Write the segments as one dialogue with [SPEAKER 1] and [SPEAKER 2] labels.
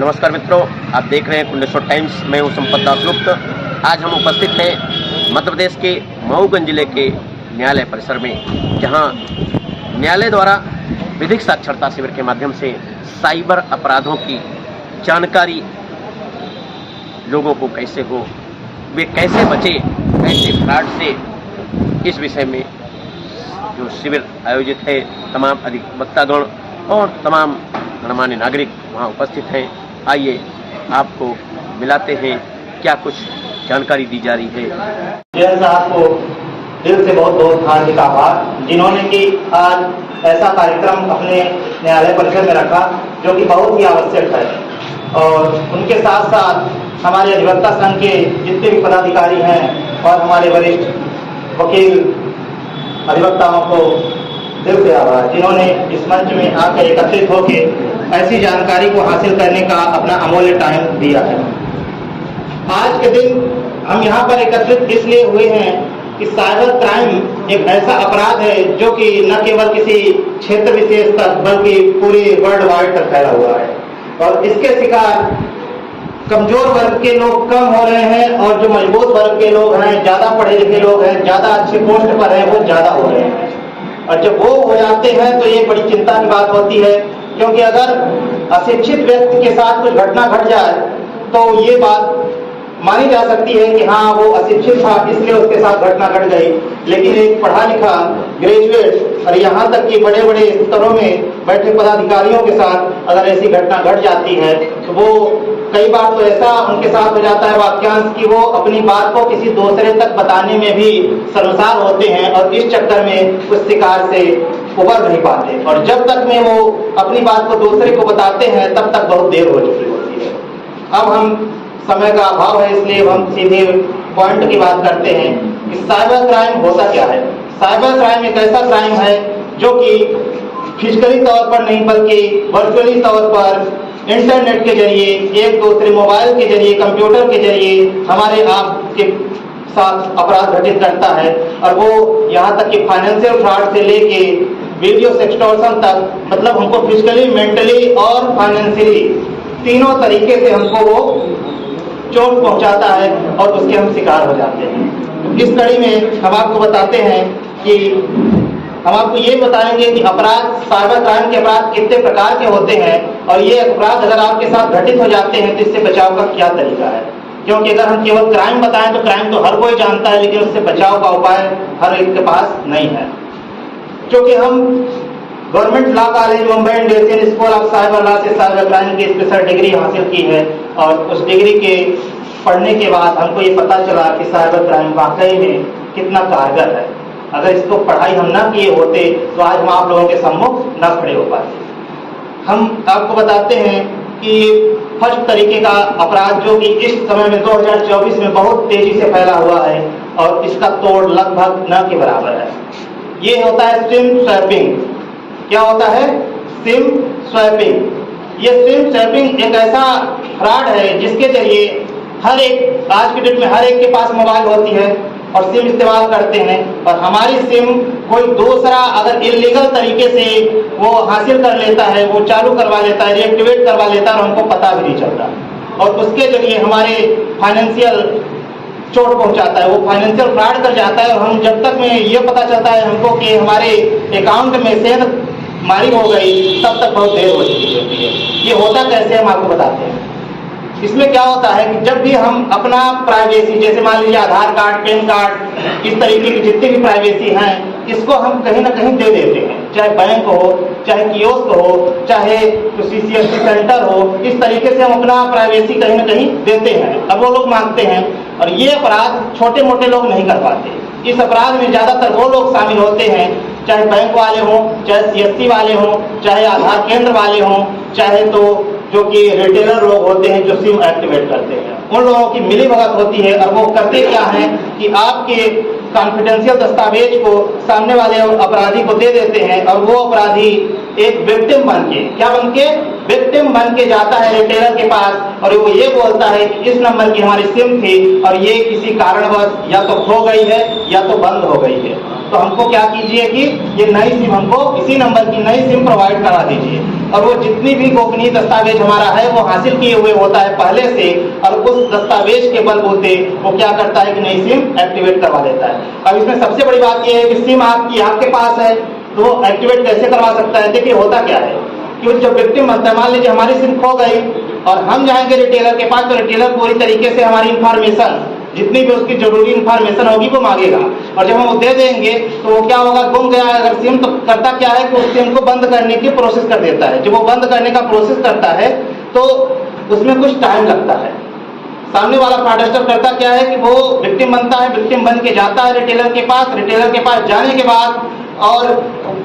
[SPEAKER 1] नमस्कार मित्रों, आप देख रहे हैं कुंडेश्वर टाइम्स। मैं हूं संपत दास गुप्त। आज हम उपस्थित हैं मध्य प्रदेश के मऊगंज जिले के न्यायालय परिसर में, जहां न्यायालय द्वारा विधिक साक्षरता शिविर के माध्यम से साइबर अपराधों की जानकारी लोगों को कैसे हो, वे कैसे बचे ऐसे फ्रॉड से, इस विषय में जो शिविर आयोजित है, तमाम अधिवक्तागण और तमाम गणमान्य नागरिक वहाँ उपस्थित हैं। आइए आपको मिलाते हैं क्या कुछ जानकारी दी जा रही है।
[SPEAKER 2] जज साहब को दिल से बहुत बहुत हार्दिक आभार, जिन्होंने कि आज ऐसा कार्यक्रम अपने न्यायालय परिसर में रखा जो कि बहुत ही आवश्यक है। और उनके साथ साथ हमारे अधिवक्ता संघ के जितने भी पदाधिकारी हैं और हमारे वरिष्ठ वकील अधिवक्ताओं को दिल से आभार, जिन्होंने इस मंच में आकर एकत्रित होकर ऐसी जानकारी को हासिल करने का अपना अमूल्य टाइम दिया है। आज के दिन हम यहाँ पर एकत्रित इसलिए हुए हैं कि साइबर क्राइम एक ऐसा अपराध है जो कि न केवल किसी क्षेत्र विशेष तक बल्कि पूरे वर्ल्ड वाइड तक फैला हुआ है, और इसके शिकार कमजोर वर्ग के लोग कम हो रहे हैं और जो मजबूत वर्ग के लोग हैं, ज्यादा पढ़े लिखे लोग हैं, ज्यादा अच्छे पोस्ट पर हैं, वो ज्यादा हो रहे हैं। और जब वो हो जाते हैं तो ये बड़ी चिंता की बात होती है, क्योंकि अगर अशिक्षित व्यक्ति के साथ कुछ घटना घट जाए तो ये बात मानी जा सकती है कि हाँ, वो अशिक्षित था इसलिए उसके साथ घटना घट गई। लेकिन एक पढ़ा लिखा ग्रेजुएट और यहाँ तक कि बड़े बड़े स्तरों में बैठे पदाधिकारियों के साथ अगर ऐसी घटना घट जाती है तो वो कई बार तो ऐसा उनके साथ हो जाता है वाक्यांश कि वो अपनी बात को किसी दूसरे तक बताने में भी शर्मसार होते हैं और इस चक्कर में उस शिकार से उबर नहीं पाते। और जब तक में वो अपनी बात को दूसरे को बताते हैं तब तक बहुत देर हो चुकी होती है। अब हम समय का अभाव है, इसलिए हम सीधे पॉइंट की बात करते हैं कि साइबर क्राइम होता क्या है। साइबर क्राइम एक ऐसा क्राइम है जो कि फिजिकली तौर पर नहीं बल्कि वर्चुअली तौर पर इंटरनेट के जरिए, एक दूसरे मोबाइल के जरिए, कंप्यूटर के जरिए हमारे आपके साथ अपराध घटित करता है। और वो यहाँ तक कि फाइनेंशियल फ्रॉड से लेके वीडियो सेक्सटॉर्शन तक, मतलब हमको फिजिकली, मेंटली और फाइनेंशियली तीनों तरीके से हमको वो चोट पहुंचाता है और उसके हम शिकार हो जाते हैं। इस कड़ी में हम आपको बताते हैं कि हम आपको ये बताएंगे कि अपराध, साइबर क्राइम के अपराध कितने प्रकार के होते हैं और ये अपराध अगर आपके साथ घटित हो जाते हैं तो इससे बचाव का क्या तरीका है। क्योंकि अगर हम केवल क्राइम बताएं तो क्राइम तो हर कोई जानता है, लेकिन उससे बचाव का उपाय हर एक के पास नहीं है। क्योंकि हम government law college Mumbai Indian school of cyber law से साइबर क्राइम की स्पेशल डिग्री हासिल की है, और उस डिग्री के पढ़ने के बाद हमको ये पता चला कि साइबर क्राइम वाकई में कितना कारगर है। अगर इसको पढ़ाई हम न किए होते तो आज हम आप लोगों के सम्मुख न खड़े हो पाते। हम आपको बताते हैं कि फर्स्ट तरीके का अपराध जो कि इस समय में 2024 में बहुत तेजी से फैला हुआ है और इसका तोड़ लगभग न के बराबर है, ये होता है सिम स्वैपिंग। क्या होता है? SIM swapping. ये सिम स्वैपिंग एक ऐसा फ्रॉड है जिसके जरिए हर एक, आज की डेट में हर एक के पास मोबाइल होती है और सिम इस्तेमाल करते हैं, और हमारी सिम कोई दूसरा अगर इलीगल तरीके से वो हासिल कर लेता है, वो चालू करवा लेता है, रिएक्टिवेट करवा लेता है और हमको पता भी नहीं चलता, और उसके जरिए हमारे फाइनेंशियल चोट पहुंचाता है, वो फाइनेंशियल फ्रॉड कर जाता है। और हम जब तक में ये पता चलता है हमको कि हमारे अकाउंट में सेंध मारी हो गई, तब तक बहुत देर हो चुकी होती है। ये होता कैसे हम आपको बताते हैं। इसमें क्या होता है कि जब भी हम अपना प्राइवेसी, जैसे मान लीजिए आधार कार्ड, पैन कार्ड, इस तरीके की जितनी भी प्राइवेसी हैं, इसको हम कहीं ना कहीं दे देते हैं, चाहे बैंक हो, चाहे कियोस्क हो, चाहे CCSC सेंटर हो, इस तरीके से हम अपना प्राइवेसी कहीं ना कहीं देते हैं। अब वो लोग मांगते हैं, और ये अपराध छोटे मोटे लोग नहीं कर पाते। इस अपराध में ज्यादातर वो लोग शामिल होते हैं, चाहे बैंक वाले हों, चाहे CSC वाले हों, चाहे आधार केंद्र वाले हों, चाहे तो जो कि रिटेलर लोग होते हैं जो सिम एक्टिवेट करते हैं, उन लोगों की मिलीभगत होती है। और वो करते क्या हैं कि आपके कॉन्फिडेंशियल दस्तावेज को सामने वाले अपराधी को दे देते हैं, और वो अपराधी एक विक्टिम बन के, क्या बन के? विक्टिम बन के जाता है रिटेलर के पास, और वो ये बोलता है कि इस नंबर की हमारी सिम थी और ये किसी कारणवश या तो खो गई है या तो बंद हो गई है, तो हमको क्या कीजिए कि ये नई सिम, हमको इसी नंबर की नई सिम प्रोवाइड करा दीजिए। और वो जितनी भी गोपनीय दस्तावेज हमारा है वो हासिल किए हुए होता है पहले से, और उस दस्तावेज के बलबूते वो क्या करता है कि नई सिम एक्टिवेट करवा देता है। अब इसमें सबसे बड़ी बात ये है कि सिम आपके पास है तो वो एक्टिवेट कैसे करवा सकता है। देखिए होता क्या है कि जब विक्टिम बनता है, मान लीजिए हमारी सिम खो गई और हम जाएंगे रिटेलर के पास, तो रिटेलर पूरी तरीके से हमारी इंफॉर्मेशन, जितनी भी उसकी जरूरी इंफॉर्मेशन होगी वो मांगेगा, और जब हम वो दे देंगे तो वो क्या होगा, गुम गया अगर सिम तो करता क्या है कि उस सिम को बंद करने की प्रोसेस कर देता है। जब वो बंद करने का प्रोसेस करता है तो उसमें कुछ टाइम लगता है। सामने वाला फ्रॉडस्टर करता क्या है कि वो विक्टिम बनता है, विक्टिम बन के जाता है रिटेलर के पास जाने के बाद और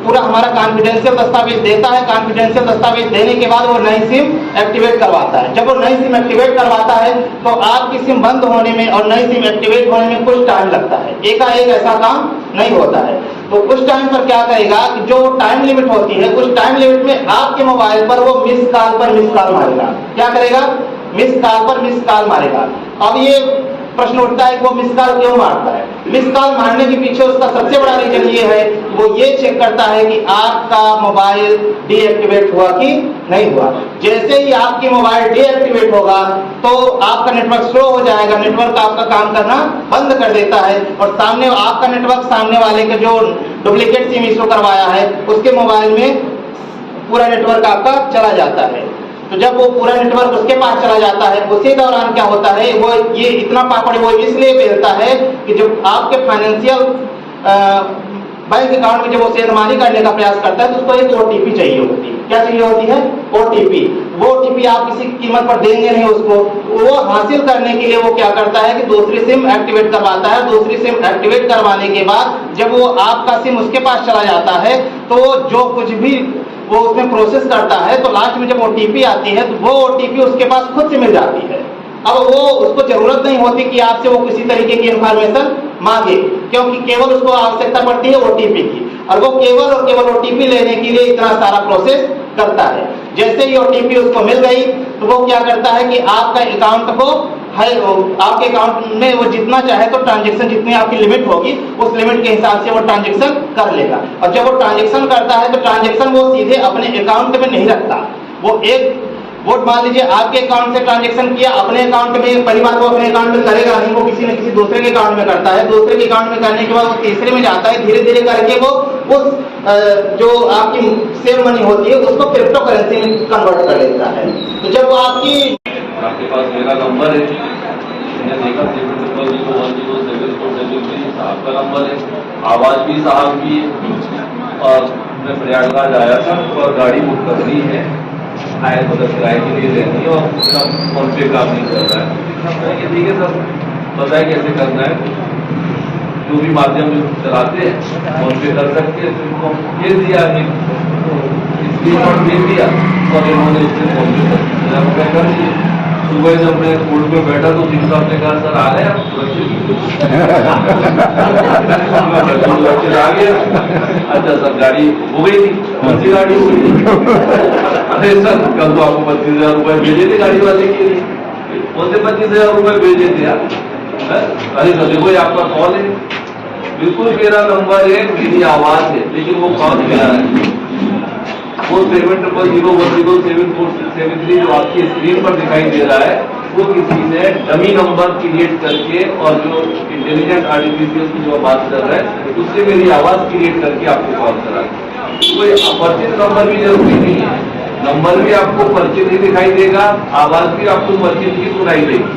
[SPEAKER 2] पूरा हमारा कॉन्फिडेंशियल दस्तावेज देता है। कॉन्फिडेंशियल दस्तावेज देने के बाद वो नई सिम एक्टिवेट करवाता है। जब वो नई सिम एक्टिवेट करवाता है तो आपकी सिम बंद होने में और नई सिम एक्टिवेट होने में कुछ टाइम लगता है, एकाएक ऐसा काम नहीं होता है। तो उस टाइम पर क्या करेगा कि जो टाइम लिमिट होती है, उस टाइम लिमिट में आपके मोबाइल पर वो मिस कॉल मारेगा। क्या करेगा? मिस कॉल मारेगा। अब ये प्रश्न उठता है कि वो मिस कॉल क्यों मारता है? मिस कॉल मारने के पीछे उसका सबसे बड़ा रीजन ये है, वो ये चेक करता है कि आपका मोबाइल डीएक्टिवेट हुआ कि नहीं हुआ। जैसे ही आपकी मोबाइल डीएक्टिवेट होगा तो आपका नेटवर्क स्लो हो जाएगा, नेटवर्क आपका काम करना बंद कर देता है, और सामने आपका नेटवर्क सामने वाले के जो डुप्लीकेट सिम इशू करवाया है उसके मोबाइल में पूरा नेटवर्क आपका चला जाता है। तो जब वो पूरा नेटवर्क उसके पास चला जाता है, उसी दौरान क्या होता है, वो ये इतना पापड़ वो इसलिए बेलता है कि जब आपके फाइनेंशियल बैंक अकाउंट में जब वो सेधमानी करने का प्रयास करता है तो उसको एक ओटीपी चाहिए होती है। क्या चाहिए होती है? ओटीपी। वो ओटीपी आप किसी कीमत पर देंगे नहीं उसको। वो हासिल करने के लिए वो क्या करता है कि दूसरी सिम एक्टिवेट करवाता है। दूसरी सिम एक्टिवेट करवाने के बाद जब वो आपका सिम उसके पास चला जाता है तो जो कुछ भी वो उसमें प्रोसेस करता है तो लास्ट में जब ओटीपी आती है तो वो ओटीपी उसके पास खुद से मिल जाती है। अब वो उसको जरूरत नहीं होती कि आपसे वो किसी तरीके की इंफॉर्मेशन मांगे, क्योंकि केवल उसको आवश्यकता पड़ती है ओटीपी की, और वो केवल ओटीपी लेने के लिए इतना सारा प्रोसेस करता है। जैसे ही ओटीपी उसको मिल गई तो वो क्या करता है कि आपका अकाउंट को आपके अकाउंट में वो जितना चाहे तो ट्रांजैक्शन, जितनी आपकी लिमिट होगी उस लिमिट के हिसाब से वो ट्रांजैक्शन कर लेगा। और जब वो ट्रांजैक्शन करता है तो ट्रांजैक्शन वो सीधे अपने अकाउंट में नहीं रखता। वो मान लीजिए आपके अकाउंट से ट्रांजैक्शन किया, अपने अकाउंट में, पहली बात वो अपने अकाउंट में करेगा नहीं, वो किसी न किसी दूसरे के अकाउंट में करता है। दूसरे के अकाउंट में करने के बाद वो तीसरे में जाता है, धीरे धीरे करके वो उस जो आपकी सेव मनी होती है उसको क्रिप्टो करेंसी में कन्वर्ट कर लेता है। तो जब वो
[SPEAKER 3] आपके पास मेरा नंबर है, मैंने देखा 7001007 साहब का नंबर है, आवाज भी साहब की है, और मैं प्रयागराज आया था और गाड़ी बुक करनी है, शायद मतलब किराए के लिए लेनी है, और मेरा फोन पे काम नहीं कर रहा है। ठीक है सर, बताए कैसे करना है, जो भी माध्यम चलाते हैं फोन पे कर सकते हैं। उनको दे दिया, स्क्रीनशॉट दे दिया और इन्होंने उससे फोन पे कर दिया। सुबह जब मैं कोर्ट में बैठा तो सिंह साहब ने कहा सर आ रहे हैं सुरक्षित आ गया। अच्छा सर गाड़ी हो गई थी, कौन सी गाड़ी हो गई? अरे सर कल तो आपको 25,000 रुपए भेजे थे गाड़ी वाले के लिए। कौन से 25,000 रुपए भेजे थे यार? अरे सर देखो ये आपका कॉल है, बिल्कुल मेरा नंबर है, मेरी आवाज है, लेकिन वो कॉल मेरा है। वो 700107473 जो आपकी स्क्रीन पर दिखाई दे रहा है वो किसी ने डमी नंबर क्रिएट करके, और जो इंटेलिजेंट आर्टिफिशियल की जो बात कर रहा है उससे मेरी आवाज क्रिएट करके आपको कॉल करा। कोई परिचित नंबर भी जरूरी नहीं है, नंबर भी आपको परिचित ही दिखाई देगा, आवाज भी आपको परिचित ही सुनाई देगी।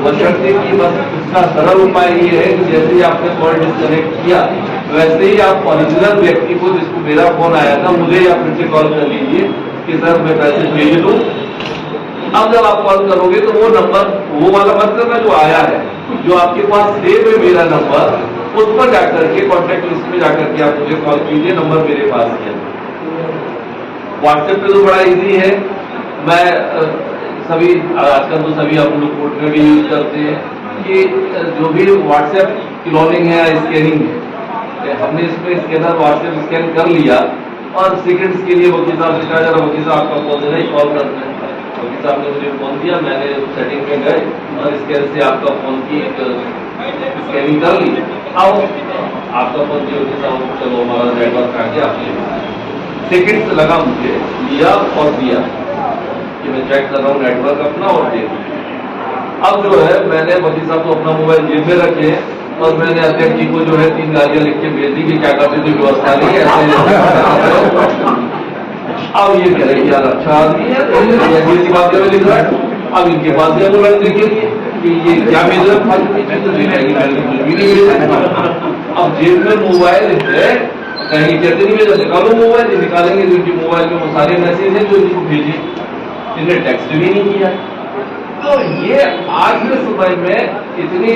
[SPEAKER 3] बशर्ते कि बस इसका सरल उपाय ये है कि जैसे ही आपने कॉल डिस्कनेक्ट किया वैसे ही आप ओरिजिनल व्यक्ति को, जिसको मेरा फोन आया था, मुझे या फिर से कॉल कर लीजिए कि सर मैं पैसे भेज दूं। अब जब आप कॉल करोगे तो वो नंबर, वो वाला मतलब है जो आया है, जो आपके पास सेव है मेरा नंबर, उस पर जाकर के कॉन्टेक्ट लिस्ट में जाकर के आप मुझे कॉल कीजिए, नंबर मेरे पास है। व्हाट्सएप पे तो बड़ा इजी है, मैं सभी आजकल तो सभी हम लोग कोर्ट में भी यूज करते हैं कि जो भी व्हाट्सएप क्लोनिंग है या स्कैनिंग है, हमने इसमें स्कैनर व्हाट्सएप स्कैन कर लिया और सेकंड्स के लिए वकील साहब ने कहा जरा वकील साहब आपका फोन देना, कॉल करते हैं। वकील साहब ने मुझे फोन दिया, मैंने सेटिंग में गए और स्कैन से आपका फोन की स्कैनिंग कर ली। आओ आपका फोन दिया वकील साहब, चलो हमारा नेटवर्क आ गया, आपने सेकंड्स लगा मुझे, लिया और दिया कि मैं चेक कर रहा हूँ नेटवर्क अपना और देख। अब जो है मैंने वकील साहब को अपना मोबाइल जेब में रखे और मैंने अध्यक्ष जी को जो है 3 गालियां लिख के भेज दी कि क्या करते कोई व्यवस्था नहीं है ऐसे। अब ये कह रहे कि यार अच्छा आदमी है, ऐसी बातें में लिख रहा है। अब इनके पास गया तो लड़ने के लिए कि ये क्या भेज रहा फालतू की चीज ले जाएगी, मैंने कुछ भी नहीं भेजा। अब जेब में मोबाइल है, कहीं कहते नहीं भेजा, निकालो मोबाइल, ये निकालेंगे तो इनके मोबाइल में वो सारे मैसेज हैं जो इनको भेजे, इन्हें टेक्स्ट भी नहीं किया। तो ये आज के समय में इतनी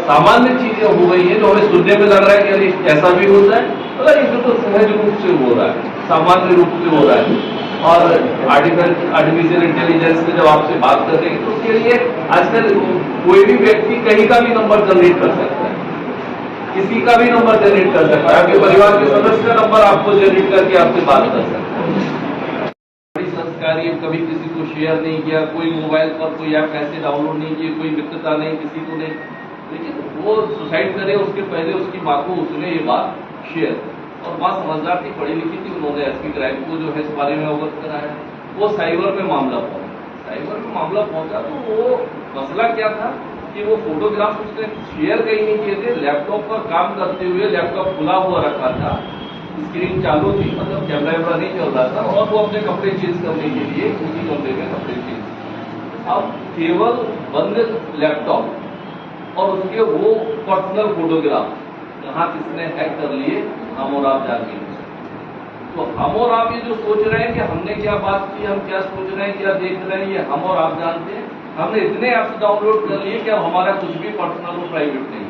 [SPEAKER 3] सामान्य चीजें हो गई हैं जो हमें सुनने में लग रहा है कि अरे ऐसा भी होता है, अगर इसे तो सहज रूप से हो रहा है, सामान्य रूप से हो रहा है। और आर्टिफिशियल इंटेलिजेंस में जब आपसे बात करते हैं तो उसके लिए आजकल कोई भी व्यक्ति कहीं का भी नंबर जनरेट कर सकता है, किसी का भी नंबर जनरेट कर सकता है, आपके परिवार के सदस्य का नंबर आपको जनरेट करके आपसे बात कर सकता है। संस्कारी कभी किसी को शेयर नहीं किया, कोई मोबाइल पर कोई ऐप ऐसे डाउनलोड नहीं किए, कोई मित्रता नहीं किसी को नहीं, लेकिन वो सुसाइड करे उसके पहले उसकी माँ को उसने ये बात शेयर, और माँ समझदार थी, पढ़ी लिखी थी, उन्होंने एसपी क्राइम को जो है इस बारे में अवगत कराया। वो साइबर में मामला पहुंचा, साइबर में मामला पहुंचा तो वो मसला क्या था कि वो फोटोग्राफ उसने शेयर कहीं नहीं किए थे, लैपटॉप पर काम करते हुए लैपटॉप खुला हुआ रखा था, स्क्रीन चालू थी, मतलब कैमरा वैमरा नहीं चल रहा था, और वो अपने कपड़े चेंज करने के लिए उसी कमरे में कपड़े चेंज। अब केवल बंद लैपटॉप और उसके वो पर्सनल फोटोग्राफ कहाँ किसने हैक कर लिए, हम और आप जान नहीं। तो हम और आप ये जो सोच रहे हैं कि हमने क्या बात की, हम क्या सोच रहे हैं, क्या देख रहे हैं, ये हम और आप जानते हैं। हमने इतने ऐप्स डाउनलोड कर लिए कि अब हमारा कुछ भी पर्सनल और प्राइवेट नहीं।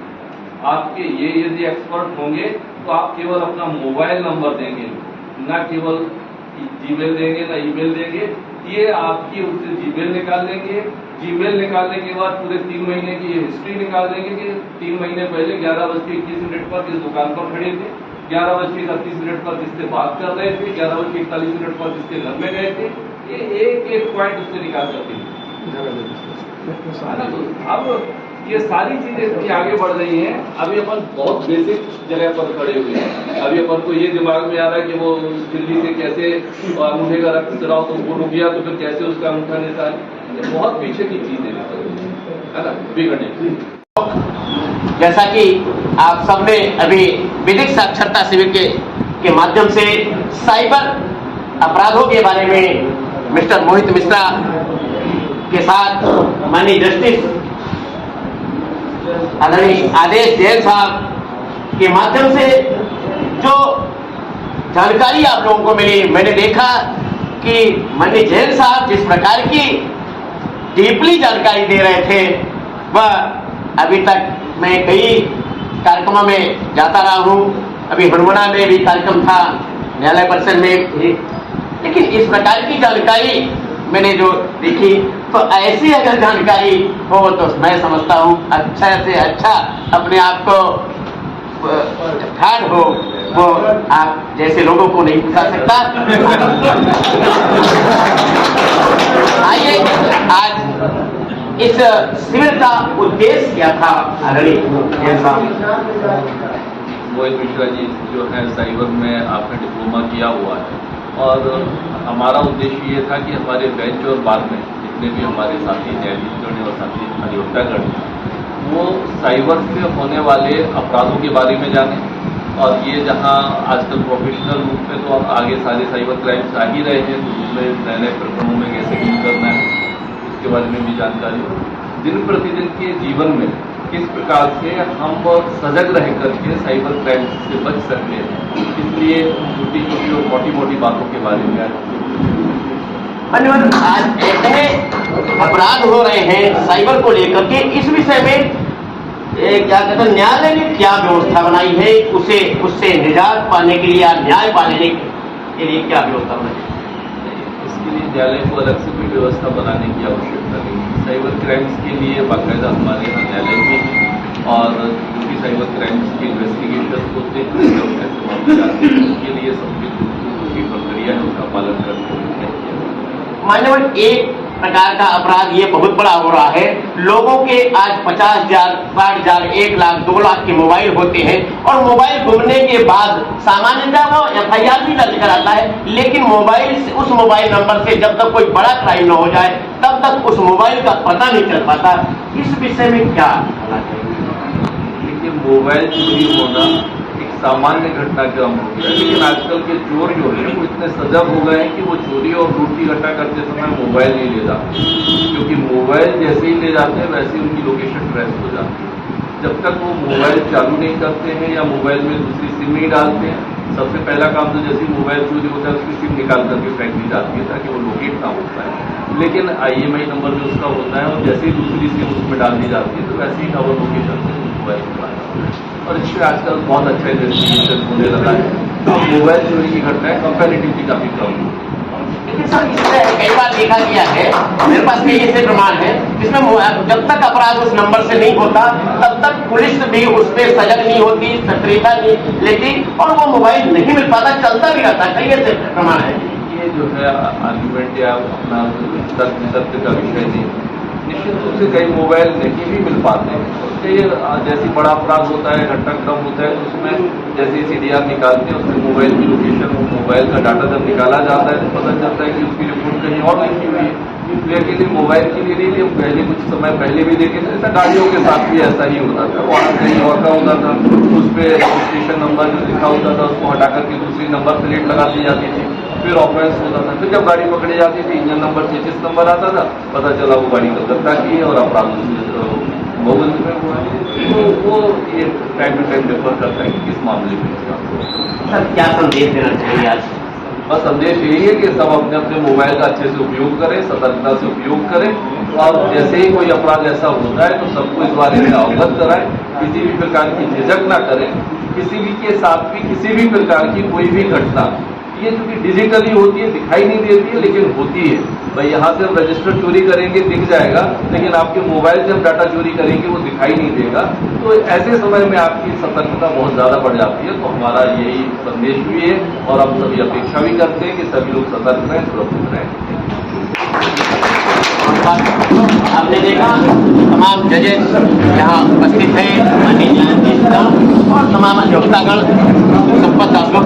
[SPEAKER 3] आपके ये यदि एक्सपर्ट होंगे तो आप केवल अपना मोबाइल नंबर देंगे, ना केवल जीमेल देंगे, ना ईमेल देंगे, ये आपकी उससे जीमेल निकाल लेंगे। जीमेल निकालने के बाद पूरे 3 महीने की ये हिस्ट्री निकाल देंगे कि 3 महीने पहले 11:21 पर किस दुकान पर खड़े थे, 11:31 पर किससे बात कर रहे थे, 11:41 पर किसके घर में गए थे, ये एक पॉइंट उससे निकाल सकते हैं। तो अब ये सारी चीजें इतनी आगे बढ़ रही हैं, अभी अपन बहुत बेसिक जगह पर खड़े हुए हैं। अभी अपन को ये दिमाग में आ रहा है कि वो दिल्ली से कैसे अंगूठे का रक्त चढ़ाओ तो वो रुक गया, तो फिर कैसे उसका अंगूठा निकाल, बहुत पीछे की चीजें है ना, बिगड़ने।
[SPEAKER 1] जैसा कि आप सबने अभी विधिक साक्षरता शिविर के माध्यम से साइबर अपराधों के बारे में मिस्टर मोहित मिश्रा के साथ माननीय जस्टिस आदरणीय आदेश जैन साहब के माध्यम से जो जानकारी आप लोगों को मिली, मैंने देखा कि माननीय जैन साहब जिस प्रकार की डीपली जानकारी दे रहे थे वह अभी तक मैं कई कार्यक्रमों में जाता रहा हूं, अभी हनुमाना में भी कार्यक्रम था, न्यायालय परिसर में भी, लेकिन इस प्रकार की जानकारी मैंने जो देखी, तो ऐसी अगर जानकारी हो तो मैं समझता हूं अच्छा से अच्छा अपने आप को ठाड़ हो वो आप जैसे लोगों को नहीं पूछा सकता। आइए, आज इस शिविर का उद्देश्य क्या था आदरणीय जैन साहब?
[SPEAKER 3] मोहित मिश्रा जी जो है साइबर में आपने डिप्लोमा किया हुआ है, और हमारा उद्देश्य ये था कि हमारे बेंच और बाद में जितने भी हमारे साथी न्यायाधीशगण और साथी अधिवक्तागण वो साइबर से होने वाले अपराधों के बारे में जाने, और ये जहाँ आजकल प्रोफेशनल रूप में तो आगे सारे साइबर क्राइम्स आ ही रहे हैं, तो उसमें नए नए प्रकरणों में कैसे डील करना है इसके बारे में भी जानकारी हो। दिन प्रतिदिन के जीवन में किस प्रकार से हम सजग रह करके साइबर क्राइम से बच सकते हैं, इसलिए छोटी छोटी और मोटी मोटी बातों के बारे में
[SPEAKER 1] आज ऐसे अपराध हो रहे हैं साइबर को लेकर के, इस विषय में क्या कहते हैं न्यायालय ने क्या व्यवस्था बनाई है, उससे निजात पाने के लिए या न्याय पाने के लिए क्या व्यवस्था बनाई है?
[SPEAKER 3] इसके लिए न्यायालय को अलग से भी व्यवस्था बनाने की आवश्यकता नहीं है। साइबर क्राइम्स के लिए बाकायदा हमारे यहाँ न्यायालय भी है, और जो भी साइबर क्राइम्स के इन्वेस्टिगेशन होते हैं उसके लिए समुचित प्रक्रिया है उसका पालन करते हैं।
[SPEAKER 1] मान्यवर, एक प्रकार का अपराध ये बहुत बड़ा हो रहा है। लोगों के आज 50,000, 60,000, 1 लाख, 2 लाख के मोबाइल होते हैं और मोबाइल घूमने के बाद सामान्यतः वो FIR भी दर्ज कराता है, लेकिन मोबाइल से, उस मोबाइल नंबर से जब तक कोई बड़ा क्राइम न हो जाए तब तक उस मोबाइल का पता नहीं चल पाता। इस विषय में क्या होना चाहिए?
[SPEAKER 3] देखिए, मोबाइल चोरी होना सामान्य घटना क्रम हो गया, लेकिन आजकल के चोर जो है वो इतने सजग हो गए हैं कि वो चोरी और लूट की घटना करते समय मोबाइल नहीं ले जाते, क्योंकि मोबाइल जैसे ही ले जाते हैं वैसे ही उनकी लोकेशन ट्रेस हो जाती है। जब तक वो मोबाइल चालू नहीं करते हैं या मोबाइल में दूसरी सिम नहीं डालते हैं, सबसे पहला काम तो जैसे ही मोबाइल चोरी होता है उसकी सिम निकाल करके फेंक दी जाती है ताकि वो लोकेट ना हो पाए। लेकिन IMEI नंबर जो उसका होता है और जैसे ही दूसरी सिम उसमें डाल दी जाती है तो वैसे ही टावर लोकेशन से मोबाइल चला जाता है। और इससे आजकल बहुत अच्छा इन्वेस्टिगेशन होने लगा है, तो मोबाइल चोरी की घटनाएं कंपैरेटिवली काफी कम है।
[SPEAKER 1] लेकिन सर, इसमें कई बार देखा गया है, मेरे पास कई ऐसे प्रमाण है जिसमें जब तक अपराध उस नंबर से नहीं होता तब तक पुलिस भी उस पर सजग नहीं होती, सक्रियता नहीं लेती और वो मोबाइल नहीं मिल पाता, चलता भी रहता। कई ऐसे प्रमाण है।
[SPEAKER 3] ये जो है आर्ग्यूमेंट या अपना तर्क वितर्क का विषय नहीं, निश्चित रूप से कई मोबाइल नहीं भी मिल पाते हैं। उसके जैसे बड़ा अपराध होता है, घटनाक्रम होता है, उसमें जैसे CDR निकालते हैं उसमें मोबाइल की लोकेशन, मोबाइल का डाटा जब निकाला जाता है तो पता चलता है कि उसकी रिपोर्ट कहीं और लिखी हुई है। लेकिन मोबाइल के लिए नहीं, पहले कुछ समय पहले भी देखे थे, ऐसा गाड़ियों के साथ भी ऐसा ही होता था। वहाँ कहीं और का होता था, उस पर रजिस्ट्रेशन नंबर जो लिखा होता था उसको हटा करके दूसरी नंबर प्लेट लगा दी जाती थी, फिर ऑफेंस होता था। फिर जब गाड़ी पकड़ी जाती थी इंजन नंबर 33 नंबर आता था, पता चला वो गाड़ी कलकत्ता की है और अपराध मोबाइल में हुआ है। तो वो ये टाइम टू टाइम डिफर करता है कि किस मामले में इसका।
[SPEAKER 1] सर, क्या संदेश देना चाहिए आज?
[SPEAKER 3] बस संदेश यही है कि सब अपने अपने मोबाइल का अच्छे से उपयोग करें, सतर्कता से उपयोग करें और जैसे ही कोई अपराध ऐसा होता है तो सबको इस बारे में अवगत कराएं, किसी भी प्रकार की झिझक ना करें। किसी भी के साथ भी किसी भी प्रकार की कोई भी घटना ये जो कि डिजिटली होती है, दिखाई नहीं देती है लेकिन होती है। भाई यहाँ से हम रजिस्टर चोरी करेंगे दिख जाएगा, लेकिन आपके मोबाइल से हम डाटा चोरी करेंगे वो दिखाई नहीं देगा। तो ऐसे समय में आपकी सतर्कता बहुत ज़्यादा बढ़ जाती है। तो हमारा यही संदेश भी है और हम सभी अपेक्षा भी करते हैं कि सभी लोग सतर्क रहें, सुरक्षित रहें।
[SPEAKER 1] आपने देखा तमाम जजेस यहाँ उपस्थित हैं, माननीय न्यायाधीश और तमाम अधिवक्तागण, संपत दास लोग